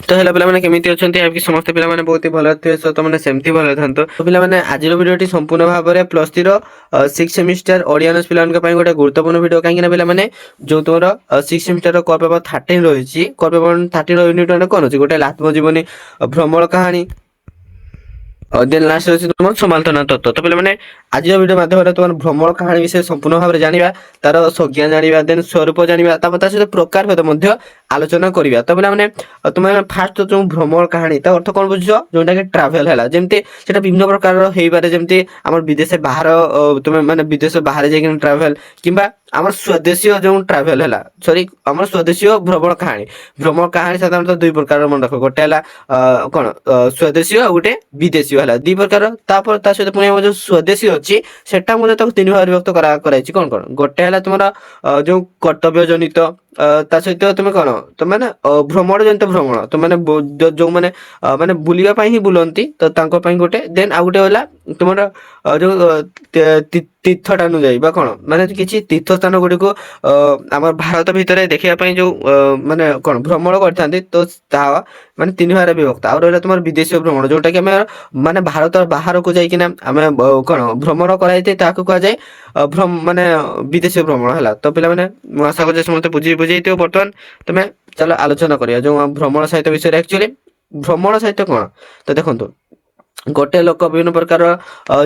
तो हेलो पिलामाने केमिति अछंती आपकी समस्त पिलामाने बहुत ही भलो थिबे सो तमने सेमति भलो थांतो। तो पिलामाने आजिरो वीडियोटी संपूर्ण भाबरे प्लस 3 रो 6 सेमिस्टर ओडियानस पिलामानक पई गोटे गुरुत्वपूर्ण वीडियो काहे कि पिलामाने जो तोर 6 सेमिस्टर रो कोर पेपर 13 रहिछि कोर पेपर 13 रो यूनिट 1 कोन अछि गोटे आत्मजीवनी भ्रमण कहानी देन लास्ट अछि तुम समालोचना तत्व। तो पिलामाने आज वीडियो माध्यम तुम भ्रमण कहानी विषय संपूर्ण भाव जानिबा तार संज्ञा जानिबा देन स्वरूप जानिबा ता सहित प्रकार भेद मध्य आलोचना करिबा। तो पिलामाने तुम फास्ट जो भ्रमण कहानी ता अर्थ कोन बुझियो जोटा कि ट्रैवल हैला जेमति सेटा विभिन्न प्रकार रो हेइ पारे जेमति हमर विदेश बाहर तुम माने विदेश बाहर जाय ट्रैवल किबा हमर स्वदेशीय जो ट्रैवल हैला सॉरी हमर स्वदेशीय भ्रमण कहानी साधारणतः दुई प्रकार मन रखो गोटे हैला कोन स्वदेशीय आ गोटे विदेशीय हैला दी प्रकार तापर ता सहित पुनी जो स्वदेशी अछि सेटा मते ताको तीन भाग विभक्त कराइछि कोन कोन गोटे हैला तुमरा जो कर्तव्य जनित ता सहित तुम कोन तो माने भ्रमण जनित भ्रमण तो माने जो माने माने बुलिया पई ही बुलंती तो तांको पई गोटे देन आ गोटे होला तुमरा जो तीर्थ टानु जाई बा कोन माने किछि तीर्थ स्थान गुडी को हमर भारत भितरे देखिया पई जो माने कोन भ्रमण करथांती तो ता माने तीन भाग विभक्त आ रहला तुमर विदेशीय भ्रमण जोटा कि हमें माने भारत बाहर को जाई किना हमें कोन भ्रमण कराइते ताको कहा जाय माने विदेशीय भ्रमण हैला। तो पिला माने मु आशा करजे समस्त बुझेइतियो बर्तमान तमे चलो आलोचना करिया जो भ्रमण साहित्य विषय एक्चुअली भ्रमण साहित्य कोन तो देखंतु गोटे लोक विभिन्न प्रकार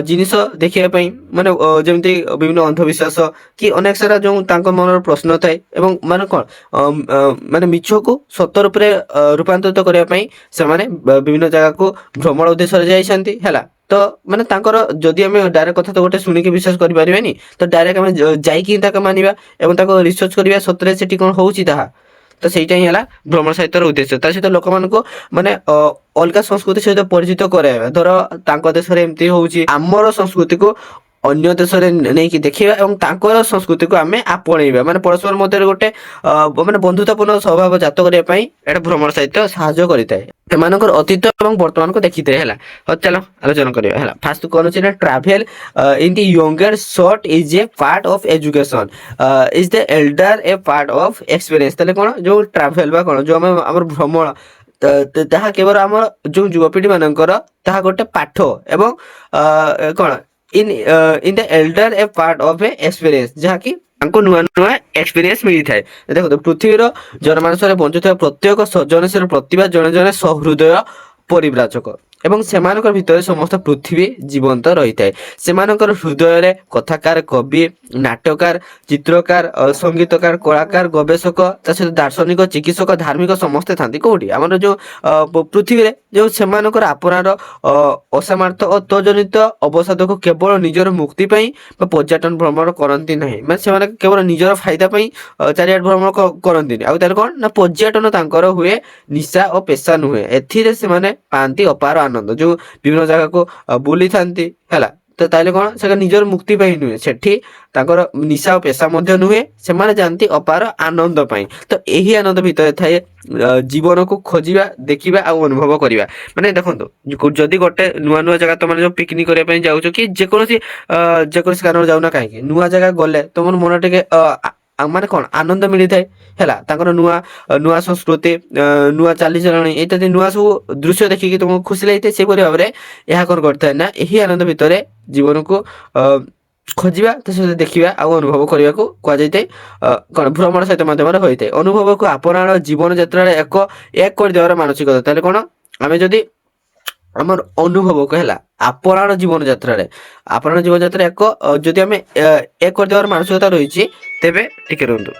जिनिस देखिया पई माने जेमति विभिन्न अंधविश्वास कि अनेक सारा जो तांको मनर प्रश्न थाए एवं माने कोन माने मिछो को सत्य रूप रे रूपांतरित करिया पई से माने विभिन्न जगह को भ्रमण उद्देश्य रे जाइसंती हैला। तो माने तांकर जदि हमें डायरेक्ट कथा तो गोटे सुनी के विश्वास करि परिबानी तो डायरेक्ट हमें जाइकी ताका मानिबा एवं ताको रिसर्च करिबा सत्य सेठी कोन होउची ताहा तो सेटा ही हैला भ्रमण साहित्यर उद्देश्य ता सहित लोक मानको माने अलगा संस्कृति सहित परिचित कराइबा धर तांको देश रे एमती होउची हमर संस्कृति को अन्य देश रे नै कि देखिबा एवं तांकर संस्कृति को हमें आपणैबा माने परस्पर मध्य गोटे माने बंधुतापूर्ण स्वभाव जात करिया पई एटा भ्रमण साहित्य सहायता करिताय एमानकर अतीत एवं वर्तमान को देखिते हैला। हो चलो आलोचना करिया हैला। फास्ट कोन अछि ना travel in the younger short is a part of education is the elder a part of experience तले कोन जो ट्रैवल बा कोन जो हमर भ्रमण ताहा केवल हमर जो युवपीढ़ी मानकर ताहा गोटे पाठ एवं कोन in the elder a part of a experience जहा कि हमको नुआ नुआ एक्सपीरियंस मिली थाए। देखो पृथ्वीर जनमानस रे बंचुଥିବା प्रत्येक सज्जनशील प्रतिभा जने जने सहृदय परिव्राजक एवं सेमानकर भितर समस्त पृथ्वी जीवंत रही थाए। सेमानकर हृदय रे कथाकार कवि नाटककार चित्रकार संगीतकार कलाकार गवेषक तसे दार्शनिक चिकित्सक धार्मिक समस्त थांती कोठी हमर जो पृथ्वी रे जो सेमानकर आपनार असामर्थ और तजनित अवसाद को केवल निजर मुक्ति पई पर्यटन भ्रमण करंती नहीं माने सेमाने केवल निजर फायदा पई चारियाड भ्रमण करंती आ तार कोन ना पर्यटन तांकर हुए निशा और पेशा नुहे एथिरे सेमाने पांती अपार आनंद जो विभिन्न जगह को बुली थांती हैला। तो ताले कोन से निजर मुक्ति पई नुहे सेठी तांकर निशा और पेशा मध्य नुहे सेमाने जानती अपार आनंद पई तो एही आनंद भीतर थाए जीवन को खोजिबा देखिबा आ अनुभव करिबा माने देखंतो जदी गोटे नुआ नुआ जगह तुम जो पिकनिक करिया पई जाउछो कि जे कोनोसी कारण जाउना काहे नुआ जगह गले तुमर मन टिके माने कोन आनंद मिली थाए हैला तांकर नुआ नुआ संस्कृति नुआ चाली चलणी एटा नुआ सब दृश्य देखि कि तुमको खुशी लागिते से परि भाबरे एहा कोन करथाय ना एही आनंद भितरे जीवन को खोजिबा तसे देखिबा आ अनुभव करिया को को जायते कोन भ्रमण सहित माध्यम रे होइते अनुभव को आपनार जीवन यात्रा रे एक कर देवार मानसिकता ताले कोन आमे जदी हमर अनुभव कहला आपनार जीवन यात्रा रे आपनार जीवन यात्रा एक जदी हमें एक कर देवार मानसिकता रहिछि तेबे टिके रहंतु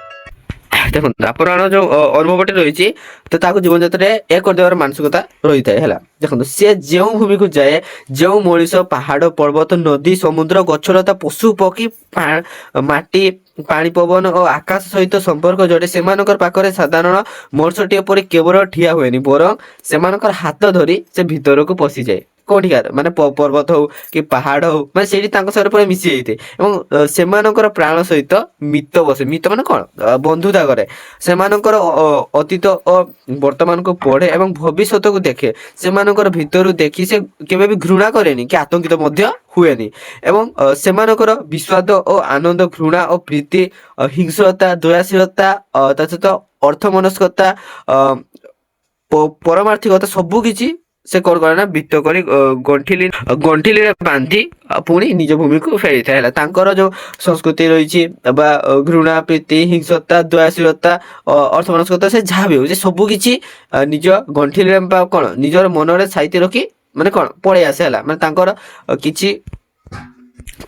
देखो आपनार जो अनुभवटी रही तो ताको जीवन यात्रा एक कर देवार मानसिकता रही थाए हैला। देखो से जो भूमि को जाए जो मनीष पहाड़ पर्वत नदी समुद्र गछलता पशु पक्षी माटी पानी पवन और आकाश सहित संपर्क जोड़े सेमानकर पाखरे साधारण मर्षटी परि केवल ठिया हुएनी बरं सेमानकर हाथ धरी से भीतर को पशि जाए कोठिकार माने पर्वत हो कि पहाड़ हो माने सेठी तांको सर पुरा मिसी जाइते एवं सेमानकर प्राण सहित मित बसे मित माने कोन बंधुता करे सेमानकर अतीत और वर्तमान को पढ़े एवं भविष्यत को देखे सेमानकर भीतर देखि से केबे भी घृणा करेनी कि आतंकित मध्य हुएनी एवं सेमानकर विश्वास और आनंद घृणा और प्रीति हिंसता दयाशीलता तथा अर्थ मनस्कता ପରମାର୍ଥିକତା ସବୁ କିଛି ସେ କଣ କରେ ନା ବିତ୍ତ କରି ଗଣ୍ଠିଲିରେ ବାନ୍ଧି ପୁଣି ନିଜ ଭୂମିକୁ ଫେରିଥାଏ ହେଲା। ତାଙ୍କର ଯୋଉ ସଂସ୍କୃତି ରହିଛି ବା ଘୃଣା, ପ୍ରୀତି, ହିଂସତା, ଦୟାଶୀଳତା, ଅର୍ଥମାନସିକତା, ସେ ଯାହା ବି ହଉ ସେ ସବୁ କିଛି ନିଜ ଗଣ୍ଠିଲିରେ ବା କଣ ନିଜର ମନରେ ସାଇତି ରଖି ମାନେ କଣ ପଳେଇ ଆସେ ହେଲା। ମାନେ ତାଙ୍କର କିଛି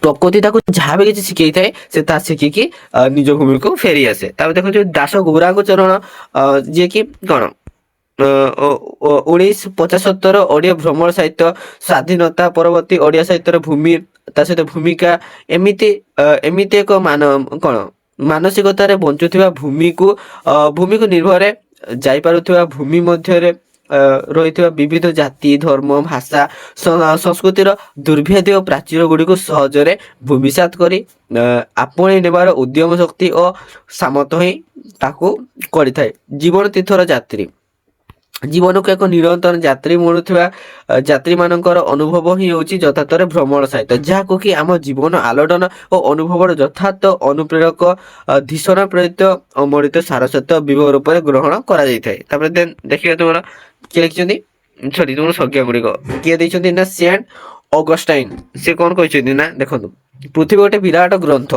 ପ୍ରକୃତି ତାକୁ ଯାହା ବି କିଛି ଶିଖେଇଥାଏ ସେ ତାହା ଶିଖିକି ନିଜ ଭୂମିକୁ ଫେରି ଆସେ। ତାପରେ ଦେଖନ୍ତୁ ଦାସ ଗୌରାଙ୍ଗ ଚରଣ ଯିଏକି କଣ 1975 ଓଡ଼ିଆ ଭ୍ରମଣ ସାହିତ୍ୟ ସ୍ୱାଧୀନତା ପରବର୍ତ୍ତୀ ଓଡ଼ିଆ ସାହିତ୍ୟର ଭୂମି ତା ସହିତ ଭୂମିକା ଏମିତି ଏମିତି ଏକ କଣ ମାନସିକତାରେ ବଞ୍ଚୁଥିବା ଭୂମିକୁ ନିର୍ଭରେ ଯାଇପାରୁଥିବା ଭୂମି ମଧ୍ୟରେ ରହିଥିବା ବିବିଧ ଜାତି, ଧର୍ମ, ଭାଷା, ସଂସ୍କୃତିର ଦୁର୍ଭେଦ୍ୟ ପ୍ରାଚୀର ଗୁଡ଼ିକୁ ସହଜରେ ଭୂମିସାତ କରି ଆପଣେଇ ନେବାର ଉଦ୍ୟମ ଶକ୍ତି ଓ ସାମର୍ଥ୍ୟ ହିଁ ତାକୁ କରିଥାଏ। ଜୀବନ ତୀର୍ଥର ଯାତ୍ରୀ ଜୀବନକୁ ଏକ ନିରନ୍ତର ଯାତ୍ରୀ ମଣୁଥିବା ଯାତ୍ରୀ ମାନଙ୍କର ଅନୁଭବ ହିଁ ହେଉଛି ଯଥାର୍ଥରେ ଭ୍ରମଣ ସାହିତ୍ୟ, ଯାହାକୁ କି ଆମ ଜୀବନ ଆଲୋଡ଼ନ ଓ ଅନୁଭବର ଯଥାର୍ଥ ଅନୁପ୍ରେରକ ଧୀଷଣ ପ୍ରେରିତ ଅମୃତ ସାରସ୍ୱତ ବିଭବ ରୂପରେ ଗ୍ରହଣ କରାଯାଇଥାଏ। ତାପରେ ଦେଖିବା ତୁମର କିଏ ଲେଖିଛନ୍ତି ତୁମର ସଂଜ୍ଞା ଗୁଡ଼ିକ କିଏ ଦେଇଛନ୍ତି ନା ସେଣ୍ଟ ଅଗଷ୍ଟାଇନ। ସେ କଣ କହିଛନ୍ତି ନା ଦେଖନ୍ତୁ, ପୃଥିବୀ ଗୋଟେ ବିରାଟ ଗ୍ରନ୍ଥ,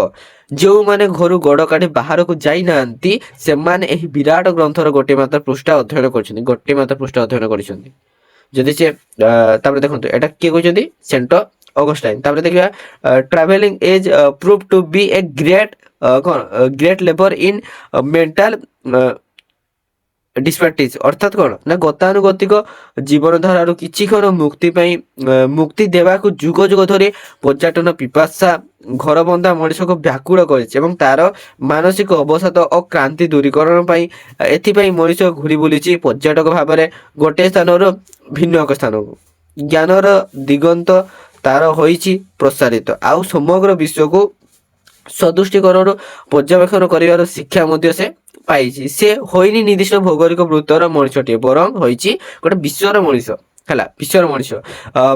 ଯେଉଁମାନେ ଘରୁ ଗୋଡ଼ କାଢି ବାହାରକୁ ଯାଇନାହାନ୍ତି ସେମାନେ ଏହି ବିରାଟ ଗ୍ରନ୍ଥର ଗୋଟିଏ ମାତ୍ର ପୃଷ୍ଠା ଅଧ୍ୟୟନ କରିଛନ୍ତି। ଯଦି ସେ ତାପରେ ଦେଖନ୍ତୁ ଏଟା କିଏ କହିଛନ୍ତି ସେଣ୍ଟ ଅଗଷ୍ଟାଇନ। ତାପରେ ଦେଖିବା travelling as prove to be a great labour in mental dispractice, ଅର୍ଥାତ କଣ ନା ଗତାନୁଗତିକ ଜୀବନଧାରାରୁ କିଛି କ୍ଷଣ ମୁକ୍ତି ଦେବାକୁ ଯୁଗ ଯୁଗ ଧରି ପର୍ଯ୍ୟଟନ ପିପାସା ଘରବନ୍ଧା ମଣିଷକୁ ବ୍ୟାକୁଳ କରିଛି ଏବଂ ତାର ମାନସିକ ଅବସାଦ ଓ କ୍ରାନ୍ତି ଦୂରୀକରଣ ପାଇଁ ଏଥିପାଇଁ ମଣିଷ ଘୁରି ବୁଲିଛି ପର୍ଯ୍ୟଟକ ଭାବରେ ଗୋଟିଏ ସ୍ଥାନରୁ ଭିନ୍ନ ଏକ ସ୍ଥାନକୁ। ଜ୍ଞାନର ଦିଗନ୍ତ ତାର ହୋଇଛି ପ୍ରସାରିତ, ଆଉ ସମଗ୍ର ବିଶ୍ୱକୁ ସଦୃଷ୍ଟିକରଣରୁ ପର୍ଯ୍ୟବେକ୍ଷଣ କରିବାର ଶିକ୍ଷା ମଧ୍ୟ ସେ ପାଇଛି। ସେ ହୋଇନି ନିର୍ଦ୍ଦିଷ୍ଟ ଭୌଗୋଳିକ ବୃତ୍ତର ମଣିଷଟିଏ, ବରଂ ହୋଇଛି ଗୋଟେ ବିଶ୍ୱର ମଣିଷ ହେଲା। ବିଶ୍ୱର ମଣିଷ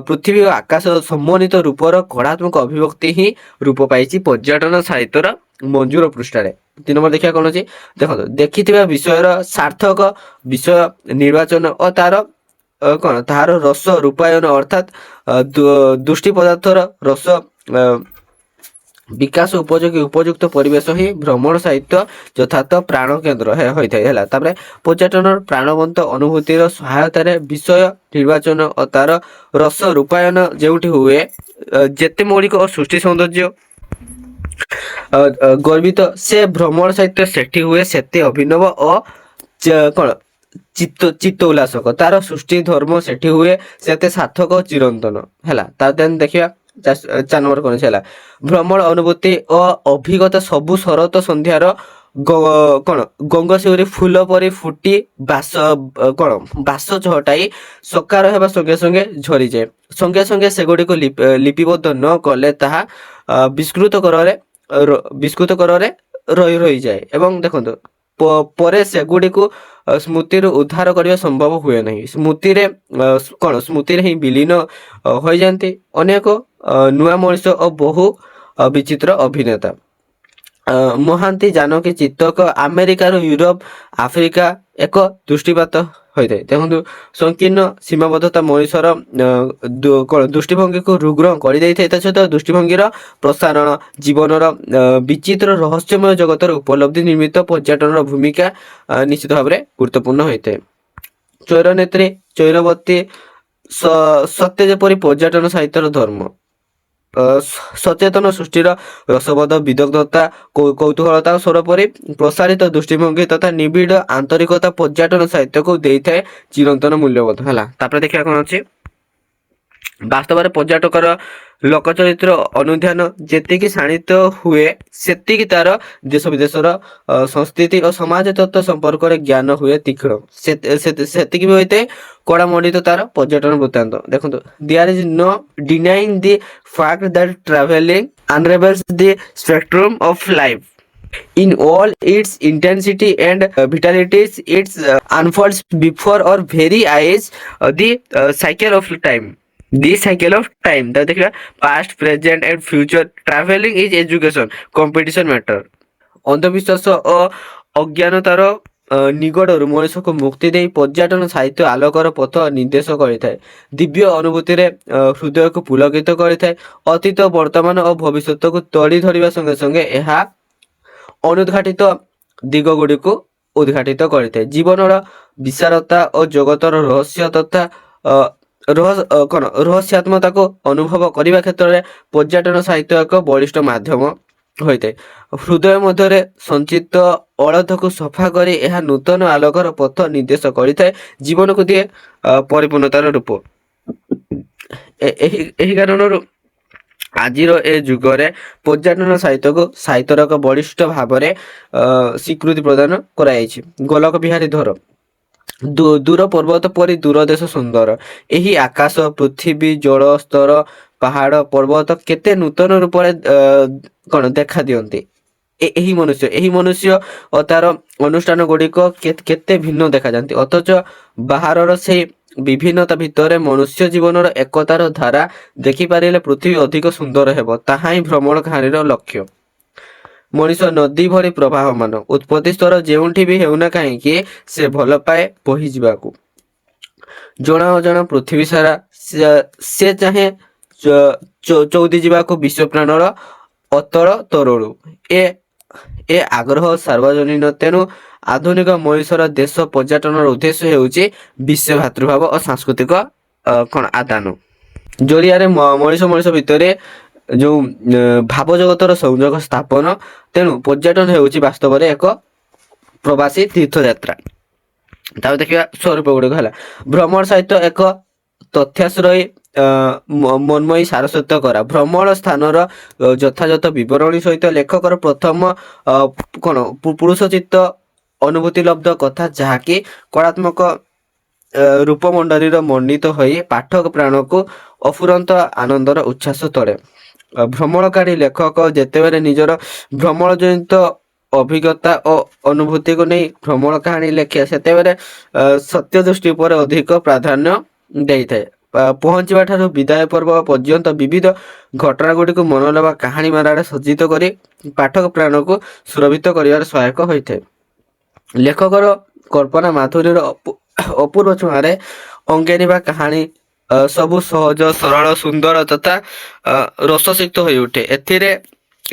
ପୃଥିବୀ ଓ ଆକାଶ ସମ୍ବନ୍ଧିତ ରୂପର କଳାତ୍ମକ ଅଭିବ୍ୟକ୍ତି ହିଁ ରୂପ ପାଇଛି ପର୍ଯ୍ୟଟନ ସାହିତ୍ୟର ମଞ୍ଜୁର ପୃଷ୍ଠାରେ। 3 ନମ୍ବର ଦେଖିବା କଣ ଅଛି ଦେଖନ୍ତୁ, ଦେଖିଥିବା ବିଷୟର ସାର୍ଥକ ବିଷୟ ନିର୍ବାଚନ ଓ ତାହାର ରସ ରୂପାୟନ ଅର୍ଥାତ ଦୃଷ୍ଟି ପଦାର୍ଥର ରସ ବିକାଶ ଉପଯୋଗୀ ଉପଯୁକ୍ତ ପରିବେଶ ହିଁ ଭ୍ରମଣ ସାହିତ୍ୟ ଯଥାର୍ଥ ପ୍ରାଣ କେନ୍ଦ୍ର ହୋଇଥାଏ ହେଲା। ତାପରେ ପର୍ଯ୍ୟଟନର ପ୍ରାଣବନ୍ତ ଅନୁଭୂତିର ସହାୟତାରେ ବିଷୟ ନିର୍ବାଚନ ଓ ତାର ରସ ରୂପାୟନ ଯେଉଁଠି ହୁଏ, ଯେତେ ମୌଳିକ ଓ ସୃଷ୍ଟି ସୌନ୍ଦର୍ଯ୍ୟ ଗର୍ବିତ ସେ ଭ୍ରମଣ ସାହିତ୍ୟ ସେଠି ହୁଏ ସେତେ ଅଭିନବ ଓ କଣ ଚିତ୍ତ ଉଲ୍ଲାସକ, ତାର ସୃଷ୍ଟି ଧର୍ମ ସେଠି ହୁଏ ସେତେ ସାର୍ଥକ ଓ ଚିରନ୍ତନ ହେଲା। ତା ଦେଖିବା 4 ନମ୍ବର କଣ ହେଲା, ଭ୍ରମଣ ଅନୁଭୂତି ଓ ଅଭିଜ୍ଞତା ସବୁ ଶରତ ସନ୍ଧ୍ୟାର ଗଙ୍ଗଶିଉରି ଫୁଲ ପରି ଫୁଟି ବାସ ଚହଟାଇ ସକାର ହେବା ସଙ୍ଗେ ସଙ୍ଗେ ଝରିଯାଏ। ସଙ୍ଗେ ସଙ୍ଗେ ସେଗୁଡ଼ିକୁ ଲିପିବଦ୍ଧ ନ କଲେ ତାହା ବିସ୍କୃତ କରରେ ରହିଯାଏ ଏବଂ ଦେଖନ୍ତୁ ପରେ ସେଗୁଡ଼ିକୁ ସ୍ମୃତିରୁ ଉଦ୍ଧାର କରିବା ସମ୍ଭବ ହୁଏ ନାହିଁ। ସ୍ମୃତିରେ ହିଁ ବିଲୀନ ହୋଇଯାନ୍ତି ଅନେକ ନୂଆ ମଣିଷ ଓ ବହୁ ବିଚିତ୍ର ଅଭିନେତା। ମହାନ୍ତି ଜାନକୀ ଚିତ୍ତକ ଆମେରିକାରୁ ୟୁରୋପ ଆଫ୍ରିକା ଏକ ଦୃଷ୍ଟିପାତ ହୋଇଥାଏ। ଦେଖନ୍ତୁ ସଂକୀର୍ଣ୍ଣ ସୀମାବଦ୍ଧତା ମଣିଷର ଦୃଷ୍ଟିଭଙ୍ଗୀକୁ ରୁଗ୍ଣ କରିଦେଇଥାଏ। ତା ସହିତ ଦୃଷ୍ଟିଭଙ୍ଗୀର ପ୍ରସାରଣ ଜୀବନର ବିଚିତ୍ର ରହସ୍ୟମୟ ଜଗତର ଉପଲବ୍ଧି ନିର୍ମିତ ପର୍ଯ୍ୟଟନର ଭୂମିକା ନିଶ୍ଚିତ ଭାବରେ ଗୁରୁତ୍ୱପୂର୍ଣ୍ଣ ହୋଇଥାଏ। ଚୈରନେତ୍ରୀ ଚୈରବତୀ ସତ୍ୟ ଯେପରି ପର୍ଯ୍ୟଟନ ସାହିତ୍ୟର ଧର୍ମ, ସଚେତନ ସୃଷ୍ଟିର ରସବୋଧ ବିଦଗ୍ଧତା କୌତୂହଳତା ସର୍ବୋପରି ପ୍ରସାରିତ ଦୃଷ୍ଟିଭଙ୍ଗୀ ତଥା ନିବିଡ଼ ଆନ୍ତରିକତା ପର୍ଯ୍ୟଟନ ସାହିତ୍ୟକୁ ଦେଇଥାଏ ଚିରନ୍ତନ ମୂଲ୍ୟବୋଧ ହେଲା। ତାପରେ ଦେଖିବା କଣ ଅଛି, ବାସ୍ତବରେ ପର୍ଯ୍ୟଟକର ଲୋକଚରିତ୍ର ଅନୁଧ୍ୟାନ ଯେତିକି ଶାଣିତ ହୁଏ ସେତିକି ତାର ଦେଶ ବିଦେଶର ସଂସ୍କୃତି ଓ ସମାଜ ତତ୍ତ୍ୱ ସମ୍ପର୍କରେ ଜ୍ଞାନ ହୁଏ ତୀକ୍ଷ୍ଣ, ସେତିକି ବି ହୋଇଥାଏ କଳାମଣ୍ଡିତ ତାର ପର୍ଯ୍ୟଟନ ବୃତ୍ତାନ୍ତ। ଦେଖନ୍ତୁ, there is no denying the fact that traveling unravels the spectrum of life in all its intensity and vitalities. It unfolds before our very eyes the cycle of time. ତା ଦେଖିବା past, present and future. Traveling is education, competition matter. ଅନ୍ଧବିଶ୍ୱାସ ଓ ଅଜ୍ଞାନତାର ନିକଟରୁ ମଣିଷକୁ ମୁକ୍ତି ଦେଇ ପର୍ଯ୍ୟଟନ ସାହିତ୍ୟ ଆଲୋକର ପଥ ନିର୍ଦ୍ଦେଶ କରିଥାଏ। ଦିବ୍ୟ ଅନୁଭୂତିରେ ହୃଦୟକୁ ପୁଲକିତ କରିଥାଏ। ଅତୀତ ବର୍ତ୍ତମାନ ଓ ଭବିଷ୍ୟତକୁ ତଡ଼ି ଧରିବା ସଙ୍ଗେ ସଙ୍ଗେ ଏହା ଅନୁଦ୍ଘାଟିତ ଦିଗ ଗୁଡ଼ିକୁ ଉଦ୍ଘାଟିତ କରିଥାଏ। ଜୀବନର ବିଶାଳତା ଓ ଜଗତର ରହସ୍ୟ ତଥା ରହସ୍ୟାତ୍ମତାକୁ ଅନୁଭବ କରିବା କ୍ଷେତ୍ରରେ ପର୍ଯ୍ୟଟନ ସାହିତ୍ୟ ଏକ ବଳିଷ୍ଠ ମାଧ୍ୟମ ହୋଇଥାଏ। ହୃଦୟ ମଧ୍ୟରେ ସଞ୍ଚିତ ଅଳଧକୁ ସଫା କରି ଏହା ନୂତନ ଆଲୋକର ପଥ ନିର୍ଦ୍ଦେଶ କରିଥାଏ, ଜୀବନକୁ ଦିଏ ପରିପୂର୍ଣ୍ଣତାର ରୂପ। ଏହି କାରଣରୁ ଆଜିର ଏ ଯୁଗରେ ପର୍ଯ୍ୟଟନ ସାହିତ୍ୟକୁ ସାହିତ୍ୟର ଏକ ବଳିଷ୍ଠ ଭାବରେ ସ୍ୱୀକୃତି ପ୍ରଦାନ କରାଯାଇଛି। ଗୋଲକ ବିହାରୀ ଧର ଦୂର ପର୍ବତ ପରି ଦୂର ଦେଶ ସୁନ୍ଦର, ଏହି ଆକାଶ ପୃଥିବୀ ଜଳ ସ୍ତର ପାହାଡ଼ ପର୍ବତ କେତେ ନୂତନ ରୂପରେ ଦେଖା ଦିଅନ୍ତି। ଏହି ମନୁଷ୍ୟ ଓ ତାର ଅନୁଷ୍ଠାନ ଗୁଡ଼ିକ କେତେ ଭିନ୍ନ ଦେଖାଯାନ୍ତି, ଅଥଚ ବାହାରର ସେହି ବିଭିନ୍ନତା ଭିତରେ ମନୁଷ୍ୟ ଜୀବନର ଏକତାର ଧାରା ଦେଖିପାରିଲେ ପୃଥିବୀ ଅଧିକ ସୁନ୍ଦର ହେବ। ତାହା ହିଁ ଭ୍ରମଣ କାହାଣୀର ଲକ୍ଷ୍ୟ। ମଣିଷ ନଦୀ ଭଳି ପ୍ରବାହମାନ, ଉତ୍ପତ୍ତି ସ୍ତର ଯେଉଁଠି ବି ହେଉନା କାହିଁକି ସେ ଭଲ ପାଏ ବହିଯିବାକୁ। ଜଣା ଅଜଣା ପୃଥିବୀ ସାରା ସେ ଚାହେଁ ଚୌଦି ଯିବାକୁ ବିଶ୍ୱ ପ୍ରାଣର ଅତଳ ତରଳୁ। ଏ ଆଗ୍ରହ ସାର୍ବଜନୀନ। ତେଣୁ ଆଧୁନିକ ମଣିଷର ଦେଶ ପର୍ଯ୍ୟଟନର ଉଦ୍ଦେଶ୍ୟ ହେଉଛି ବିଶ୍ୱ ଭାତୃଭାବ ଓ ସାଂସ୍କୃତିକ ଆଦାନ ଜରିଆରେ ମଣିଷ ଭିତରେ ଯେଉଁ ଭାବ ଜଗତର ସଂଯୋଗ ସ୍ଥାପନ। ତେଣୁ ପର୍ଯ୍ୟଟନ ହେଉଛି ବାସ୍ତବରେ ଏକ ପ୍ରବାସୀ ତୀର୍ଥଯାତ୍ରା। ତାପରେ ଦେଖିବା ସ୍ୱରୂପ ଗୁଡ଼ିକ ହେଲା। ଭ୍ରମଣ ସାହିତ୍ୟ ଏକ ତଥ୍ୟାଶ୍ରୟୀ ମନ୍ମୟୀ ସାରସ୍ୱତ କରା ଭ୍ରମଣ ସ୍ଥାନର ଯଥାଯଥ ବିବରଣୀ ସହିତ ଲେଖକର ପ୍ରଥମ ପୁରୁଷଚିତ୍ତ ଅନୁଭୂତି ଲବ୍ଧ କଥା, ଯାହାକି କଳାତ୍ମକ ରୂପମଣ୍ଡଳୀର ମଣ୍ଡିତ ହୋଇ ପାଠକ ପ୍ରାଣକୁ ଅଫୁରନ୍ତ ଆନନ୍ଦର ଉଚ୍ଛ୍ୱାସ ତଳେ। ଭ୍ରମଣକାରୀ ଲେଖକ ଯେତେବେଳେ ନିଜର ଭ୍ରମଣ ଜନିତ ଅଭିଜ୍ଞତା ଓ ଅନୁଭୂତିକୁ ନେଇ ଭ୍ରମଣ କାହାଣୀ ଲେଖେ, ସେତେବେଳେ ସତ୍ୟ ଦୃଷ୍ଟି ଉପରେ ଅଧିକ ପ୍ରାଧାନ୍ୟ ଦେଇଥାଏ। ପହଞ୍ଚିବା ଠାରୁ ବିଦାୟ ପର୍ବ ପର୍ଯ୍ୟନ୍ତ ବିବିଧ ଘଟଣା ଗୁଡ଼ିକୁ ମନଲୋଭା କାହାଣୀ ମାଳାରେ ସଜ୍ଜିତ କରି ପାଠକ ପ୍ରାଣକୁ ସୁରଭିତ କରିବାରେ ସହାୟକ ହୋଇଥାଏ। ଲେଖକର କଳ୍ପନା ମାଧୁରୀର ଅପୂର୍ବ ଛୁଆଁରେ ଅଙ୍ଗେନି ବା କାହାଣୀ ସବୁ ସହଜ ସରଳ ସୁନ୍ଦର ତଥା ରସସିକ୍ତ ହୋଇ ଉଠେ।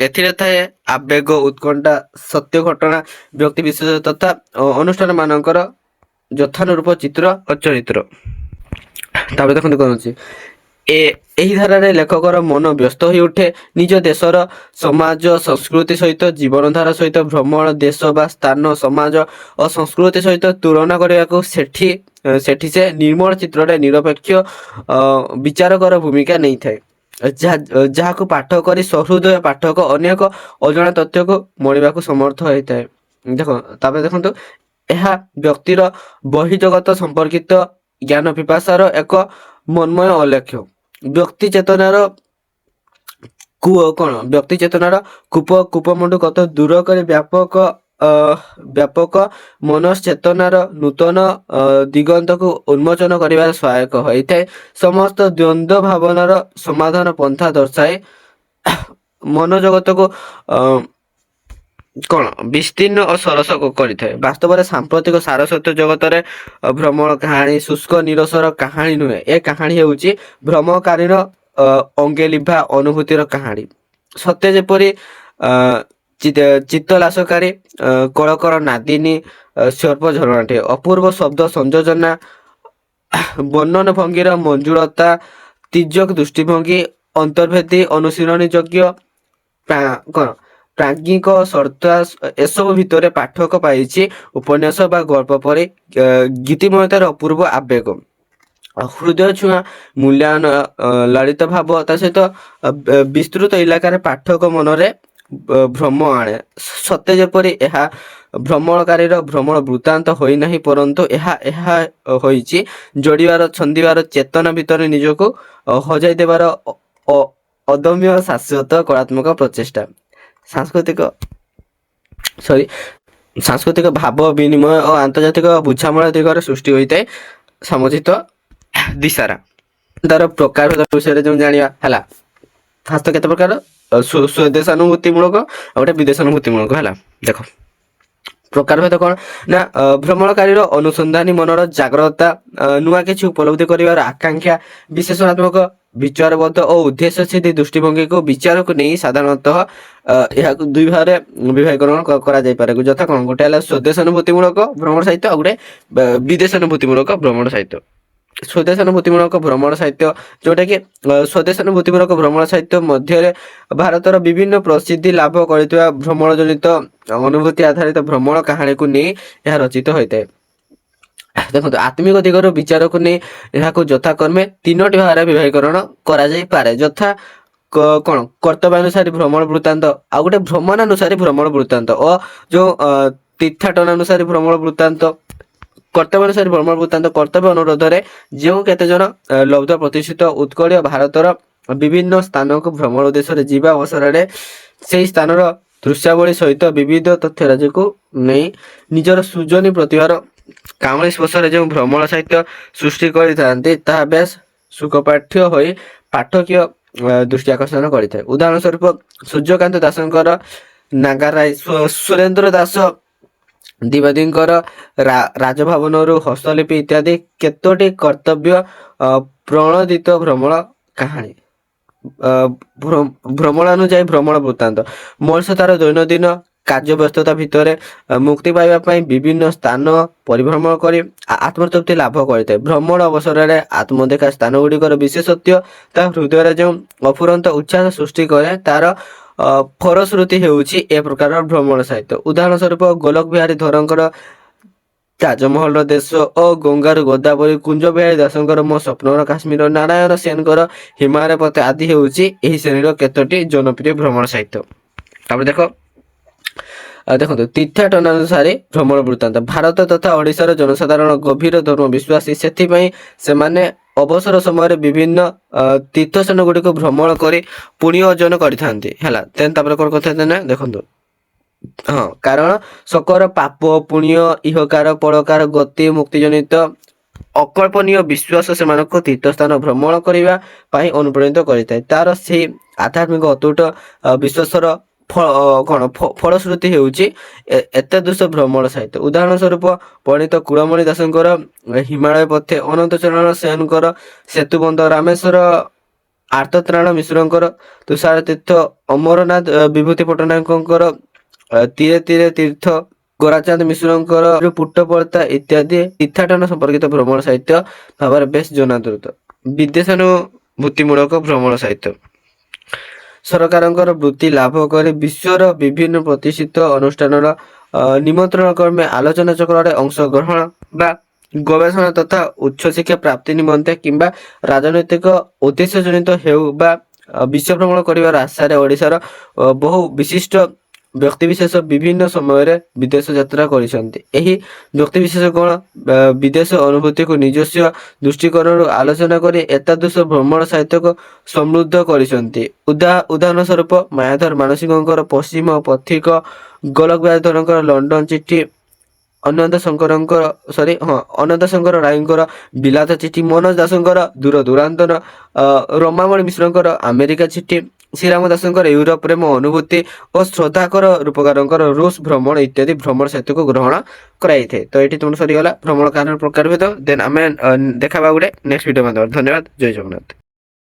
ଏଥିରେ ଥାଏ ଆବେଗ ଉତ୍କଣ୍ଠା, ସତ୍ୟ ଘଟଣା, ବ୍ୟକ୍ତି ବିଶେଷ ତଥା ଅନୁଷ୍ଠାନ ମାନଙ୍କର ଯଥାନୁରୂପ ଚିତ୍ର ଓ ଚରିତ୍ର। ତାପରେ ଦେଖନ୍ତୁ କଣ ଅଛି, ଏହି ଧାରାରେ ଲେଖକର ମନ ବ୍ୟସ୍ତ ହୋଇ ଉଠେ। ନିଜ ଦେଶର ସମାଜ ସଂସ୍କୃତି ସହିତ ଜୀବନଧାରା ସହିତ ଭ୍ରମଣ ଦେଶ ବା ସ୍ଥାନ ସମାଜ ଓ ସଂସ୍କୃତି ସହିତ ତୁଳନା କରିବାକୁ ସେଠି ସେ ନିର୍ମଳ ଚିତ୍ରରେ ନିରପେକ୍ଷ ବିଚାରକର ଭୂମିକା ନେଇଥାଏ, ଯାହାକୁ ପାଠ କରି ସହୃଦୟ ପାଠକ ଅନେକ ଅଜଣା ତଥ୍ୟକୁ ମଣିବାକୁ ସମର୍ଥ ହୋଇଥାଏ। ତାପରେ ଦେଖନ୍ତୁ, ଏହା ବ୍ୟକ୍ତିର ବହିର୍ଜଗତ ସମ୍ପର୍କିତ ଜ୍ଞାନ ପିପାସାର ଏକ ମନ୍ମୟ ଅଲେଖ୍ୟ। ବ୍ୟକ୍ତି ଚେତନାର କୂପମଣ୍ଡୁ କତ ଦୂର କରି ବ୍ୟାପକ ମନଶ୍ଚେତନାର ନୂତନ ଦିଗନ୍ତକୁ ଉନ୍ମୋଚନ କରିବାରେ ସହାୟକ ହୋଇଥାଏ। ସମସ୍ତ ଦ୍ୱନ୍ଦ୍ୱ ଭାବନାର ସମାଧାନ ପନ୍ଥା ଦର୍ଶାଏ। ମନୋଜଗତକୁ ବିସ୍ତୀର୍ଣ୍ଣ ଓ ସରସ କରିଥାଏ। ବାସ୍ତବରେ ସାମ୍ପ୍ରତିକ ସାରସ୍ୱତ ଜଗତରେ ଭ୍ରମଣ କାହାଣୀ ଶୁଷ୍କ ନିରସର କାହାଣୀ ନୁହେଁ, ଏ କାହାଣୀ ହେଉଛି ଭ୍ରମଣକାରୀର ଅଙ୍ଗେଲିଭା ଅନୁଭୂତିର କାହାଣୀ। ସତ୍ୟ ଯେପରି ଚିତ୍ତଲାସକାରୀ କଳକର ନାଦିନୀ ସର୍ପ ଝରଣାଟିଏ। ଅପୂର୍ବ ଶବ୍ଦ ସଂଯୋଜନା, ବର୍ଣ୍ଣନ ଭଙ୍ଗୀର ମଞ୍ଜୁଳତା, ତୀର୍ଯ୍ୟକ ଦୃଷ୍ଟିଭଙ୍ଗୀ, ଅନ୍ତର୍ଭେଦୀ ଅନୁଶୀଳନୀ ଯୋଗ୍ୟ ପ୍ରାଜ୍ଞିକ ସର୍ତ୍ତ, ଏସବୁ ଭିତରେ ପାଠକ ପାଇଛି ଉପନ୍ୟାସ ବା ଗଳ୍ପ ପରି ଗୀତିମୟତାର ଅପୂର୍ବ ଆବେଗ, ହୃଦୟ ଛୁଆଁ ମୂଲ୍ୟାୟନ, ଲଳିତ ଭାବ, ତା ସହିତ ବିସ୍ତୃତ ଇଲାକାରେ ପାଠକ ମନରେ ଭ୍ରମ ଆଣେ। ସତେ ଯେପରି ଏହା ଭ୍ରମଣକାରୀର ଭ୍ରମଣ ବୃତ୍ତାନ୍ତ ହୋଇନାହିଁ, ପରନ୍ତୁ ଏହା ହୋଇଛି ଯୋଡ଼ିବାର ଛନ୍ଦିବାର ଚେତନା ଭିତରେ ନିଜକୁ ହଜାଇ ଦେବାର ଅଦମ୍ୟ ଶାଶ୍ୱତ କଳାତ୍ମକ ପ୍ରଚେଷ୍ଟା। ସାଂସ୍କୃତିକ ଭାବ ବିନିମୟ ଓ ଆନ୍ତର୍ଜାତିକ ବୁଝାମଣା ଦିଗରେ ସୃଷ୍ଟି ହୋଇଥାଏ ସମୁଚିତ ଦିଶାରା। ତାର ପ୍ରକାର ବିଷୟରେ ଯେଉଁ ଜାଣିବା ହେଲା, ଫାଷ୍ଟ କେତେ ପ୍ରକାର ସ୍ୱଦେଶାନୁଭୂତି ମୂଳକ ଆଉ ଗୋଟେ ବିଦେଶାନୁଭୂତି ମୂଳକ ହେଲା। ଦେଖ, ପ୍ରକାରଭେଦ କ'ଣ ନା ଭ୍ରମଣକାରୀର ଅନୁସନ୍ଧାନୀ ମନର ଜାଗ୍ରତା, ନୂଆ କିଛି ଉପଲବ୍ଧି କରିବାର ଆକାଂକ୍ଷା, ବିଶେଷଣାତ୍ମକ ବିଚାରବୋଧ ଓ ଉଦ୍ଦେଶ୍ୟ ସିଦ୍ଧି ଦୃଷ୍ଟିଭଙ୍ଗୀକୁ ବିଚାରକୁ ନେଇ ସାଧାରଣତଃ ଏହାକୁ ଦୁଇ ଭାଗରେ ବିଭାଗୀକରଣ କରାଯାଇପାରେ। ଯଥା କ'ଣ, ଗୋଟେ ହେଲା ସ୍ୱଦେଶାନୁଭୂତିମୂଳକ ଭ୍ରମଣ ସାହିତ୍ୟ, ଆଉ ଗୋଟେ ବିଦେଶାନୁଭୂତିମୂଳକ ଭ୍ରମଣ ସାହିତ୍ୟ। ସ୍ୱଦେଶାନୁଭୂତିମୂଳକ ଭ୍ରମଣ ସାହିତ୍ୟ, ଯୋଉଟାକି ସ୍ୱଦେଶାନୁଭୂତିମୂଳକ ଭ୍ରମଣ ସାହିତ୍ୟ ମଧ୍ୟରେ ଭାରତର ବିଭିନ୍ନ ପ୍ରସିଦ୍ଧି ଲାଭ କରିଥିବା ଭ୍ରମଣ ଜନିତ ଅନୁଭୂତି ଆଧାରିତ ଭ୍ରମଣ କାହାଣୀକୁ ନେଇ ଏହା ରଚିତ ହୋଇଥାଏ। ଦେଖନ୍ତୁ, ଆତ୍ମିକ ଦିଗରୁ ବିଚାରକୁ ନେଇ ଏହାକୁ ଯଥାକ୍ରମେ ତିନୋଟି ଭାଗରେ ବିଭାଗୀକରଣ କରାଯାଇପାରେ। ଯଥା କ'ଣ, କର୍ତ୍ତବ୍ୟାନୁସାରୀ ଭ୍ରମଣ ବୃତ୍ତାନ୍ତ, ଆଉ ଗୋଟେ ଭ୍ରମଣାନୁସାରୀ ଭ୍ରମଣ ବୃତ୍ତାନ୍ତ ଓ ଯୋଉ ତୀର୍ଥାଟନାନୁସାରୀ ଭ୍ରମଣ ବୃତ୍ତାନ୍ତ। କର୍ତ୍ତବ୍ୟାନୁସାରୀ ଭ୍ରମଣ ବୃତ୍ତାନ୍ତ, କର୍ତ୍ତବ୍ୟ ଅନୁରୋଧରେ ଯେଉଁ କେତେଜଣ ଲବ୍ଧ ପ୍ରତିଷ୍ଠିତ ଉତ୍କଳୀୟ ଭାରତର ବିଭିନ୍ନ ସ୍ଥାନକୁ ଭ୍ରମଣ ଉଦ୍ଦେଶ୍ୟରେ ଯିବା ଅବସରରେ ସେହି ସ୍ଥାନର ଦୃଶ୍ୟାବଳୀ ସହିତ ବିବିଧ ତଥ୍ୟରାଜିକୁ ନେଇ ନିଜର ସୃଜନୀ ପ୍ରତିଭାର କାଉଁଳି ସ୍ପର୍ଶରେ ଯେଉଁ ଭ୍ରମଣ ସାହିତ୍ୟ ସୃଷ୍ଟି କରିଥାନ୍ତି, ତାହା ବେଶ ସୁଖପାଠ୍ୟ ହୋଇ ପାଠକୀୟ ଦୃଷ୍ଟି ଆକର୍ଷଣ କରିଥାଏ। ଉଦାହରଣ ସ୍ୱରୂପ ସୂର୍ଯ୍ୟକାନ୍ତ ଦାସଙ୍କର ନାଗାରାଇ, ସୁରେନ୍ଦ୍ର ଦାସ ଦ୍ୱିବେଦୀଙ୍କର ରାଜଭବନରୁ ହସ୍ତଲିପି ଇତ୍ୟାଦି କେତୋଟି କର୍ତ୍ତବ୍ୟ ପ୍ରଣୋଦିତ ଭ୍ରମଣ କାହାଣୀ। ଭ୍ରମଣାନୁଯାୟୀ ଭ୍ରମଣ ବୃତ୍ତାନ୍ତ, ମଣିଷ ତାର ଦୈନନ୍ଦିନ କାର୍ଯ୍ୟ ବ୍ୟସ୍ତତା ଭିତରେ ମୁକ୍ତି ପାଇବା ପାଇଁ ବିଭିନ୍ନ ସ୍ଥାନ ପରିଭ୍ରମଣ କରି ଆତ୍ମତୃପ୍ତି ଲାଭ କରିଥାଏ। ଭ୍ରମଣ ଅବସରରେ ଆତ୍ମଦେଖା ସ୍ଥାନ ଗୁଡ଼ିକର ବିଶେଷତ୍ୱ ତା ହୃଦୟରେ ଯେଉଁ ଅଫୁରନ୍ତ ଉଚ୍ଛ୍ୱାସ ସୃଷ୍ଟି କରେ, ତାର ଫଳଶ୍ରୁତି ହେଉଛି ଏ ପ୍ରକାରର ଭ୍ରମଣ ସାହିତ୍ୟ। ଉଦାହରଣ ସ୍ୱରୂପ ଗୋଲକ ବିହାରୀ ଧରଙ୍କର ତାଜମହଲର ଦେଶ ଓ ଗଙ୍ଗାରୁ ଗୋଦାବରୀ, କୁଞ୍ଜ ବିହାରୀ ଦାସଙ୍କର ମୋ ସ୍ୱପ୍ନର କାଶ୍ମୀର, ନାରାୟଣ ସେନଙ୍କର ହିମାଳୟ ପଥ ଆଦି ହେଉଛି ଏହି ଶ୍ରେଣୀର କେତୋଟି ଜନପ୍ରିୟ ଭ୍ରମଣ ସାହିତ୍ୟ। ତାପରେ ଦେଖନ୍ତୁ, ତୀର୍ଥାଟନାନୁସାରୀ ଭ୍ରମଣ ବୃତ୍ତାନ୍ତ। ଭାରତ ତଥା ଓଡ଼ିଶାର ଜନସାଧାରଣ ଗଭୀର ଧର୍ମ ବିଶ୍ୱାସୀ, ସେଥିପାଇଁ ସେମାନେ ଅବସର ସମୟରେ ବିଭିନ୍ନ ତୀର୍ଥସ୍ଥାନ ଗୁଡ଼ିକୁ ଭ୍ରମଣ କରି ପୁଣ୍ୟ ଅର୍ଜନ କରିଥାନ୍ତି ହେଲା। ତାପରେ କ'ଣ କରିଥାନ୍ତି ନା, ଦେଖନ୍ତୁ, କାରଣ ସକର ପାପ ପୁଣ୍ୟ ଇହକାର ପରକାର ଗତି ମୁକ୍ତିଜନିତ ଅକଳ୍ପନୀୟ ବିଶ୍ୱାସ ସେମାନଙ୍କୁ ତୀର୍ଥସ୍ଥାନ ଭ୍ରମଣ କରିବା ପାଇଁ ଅନୁପ୍ରାଣିତ କରିଥାଏ। ତାର ସେହି ଆଧ୍ୟାତ୍ମିକ ଅତୁଟ ବିଶ୍ୱାସର ଫଳଶ୍ରୁତି ହେଉଛି ଏତାଦୃଶ ଭ୍ରମଣ ସାହିତ୍ୟ। ଉଦାହରଣ ସ୍ୱରୂପ ପଣ୍ଡିତ କୁଳମଣି ଦାସଙ୍କର ହିମାଳୟ ପଥେ, ଅନନ୍ତ ଚରଣ ସେନଙ୍କର ସେତୁବନ୍ଧ, ରାମେଶ୍ୱର ଆର୍ତ୍ତତ୍ରାଣ ମିଶ୍ରଙ୍କର ତୁଷାର ତୀର୍ଥ, ଅମରନାଥ ବିଭୂତି ପଟ୍ଟନାୟକଙ୍କର ତୀରେ ତୀରେ ତୀର୍ଥ, ଗୋରାଚାନ୍ଦ ମିଶ୍ରଙ୍କର ପୁଟ୍ଟପର୍ତ୍ତା ଇତ୍ୟାଦି ତୀର୍ଥାଟନ ସମ୍ପର୍କିତ ଭ୍ରମଣ ସାହିତ୍ୟ ଭାବରେ ବେଶ ଜନାଦୃତ। ବିଦେଶାନୁଭୂତିମୂଳକ ଭ୍ରମଣ ସାହିତ୍ୟ, ସରକାରଙ୍କର ବୃତ୍ତି ଲାଭ କରି ବିଶ୍ୱର ବିଭିନ୍ନ ପ୍ରତିଷ୍ଠିତ ଅନୁଷ୍ଠାନର ନିମନ୍ତ୍ରଣ କ୍ରମେ ଆଲୋଚନା ଚକ୍ରରେ ଅଂଶଗ୍ରହଣ ବା ଗବେଷଣା ତଥା ଉଚ୍ଚଶିକ୍ଷା ପ୍ରାପ୍ତି ନିମନ୍ତେ କିମ୍ବା ରାଜନୈତିକ ଉଦ୍ଦେଶ୍ୟ ଜନିତ ହେଉ ବା ବିଶ୍ୱ ଭ୍ରମଣ କରିବାର ଆଶାରେ ଓଡ଼ିଶାର ବହୁ ବିଶିଷ୍ଟ ବ୍ୟକ୍ତିବିଶେଷ ବିଭିନ୍ନ ସମୟରେ ବିଦେଶ ଯାତ୍ରା କରିଛନ୍ତି। ଏହି ବ୍ୟକ୍ତିବିଶେଷ କ'ଣ ବିଦେଶ ଅନୁଭୂତିକୁ ନିଜସ୍ୱ ଦୃଷ୍ଟିକୋଣରୁ ଆଲୋଚନା କରି ଏତାଦୃଶ ଭ୍ରମଣ ସାହିତ୍ୟକୁ ସମୃଦ୍ଧ କରିଛନ୍ତି। ଉଦାହରଣ ସ୍ୱରୂପ ମାୟାଧର ମାନସିଂହଙ୍କର ପଶ୍ଚିମ ପଥିକ, ଗୋଲକ ବିହାରୀ ଧରଙ୍କର ଲଣ୍ଡନ ଚିଠି, ଅନନ୍ତ ଶଙ୍କର ରାୟଙ୍କର ବିଲାତ ଚିଠି, ମନୋଜ ଦାସଙ୍କର ଦୂର ଦୂରାନ୍ତର, ରମାମଣି ମିଶ୍ରଙ୍କର ଆମେରିକା ଚିଠି, ଶ୍ରୀରାମ ଦାସଙ୍କର ୟୁରୋପ ପ୍ରେମ ଅନୁଭୂତି ଓ ଶ୍ରଦ୍ଧାକର ରୂପକାରଙ୍କର ରୁଷ ଭ୍ରମଣ ଇତ୍ୟାଦି ଭ୍ରମଣ ସାହିତ୍ୟକୁ ଗ୍ରହଣ କରାଯାଇଥାଏ। ତ ଏଠି ତୁମର ସରିଗଲା ଭ୍ରମଣ କାହାଣୀର ପ୍ରକାରଭେଦ। ଦେନ୍ ଆମେ ଦେଖାବା ଗୋଟେ ନେକ୍ସଟ ଭିଡ଼ିଓ ମାଧ୍ୟମରେ। ଧନ୍ୟବାଦ, ଜୟ ଜଗନ୍ନାଥ।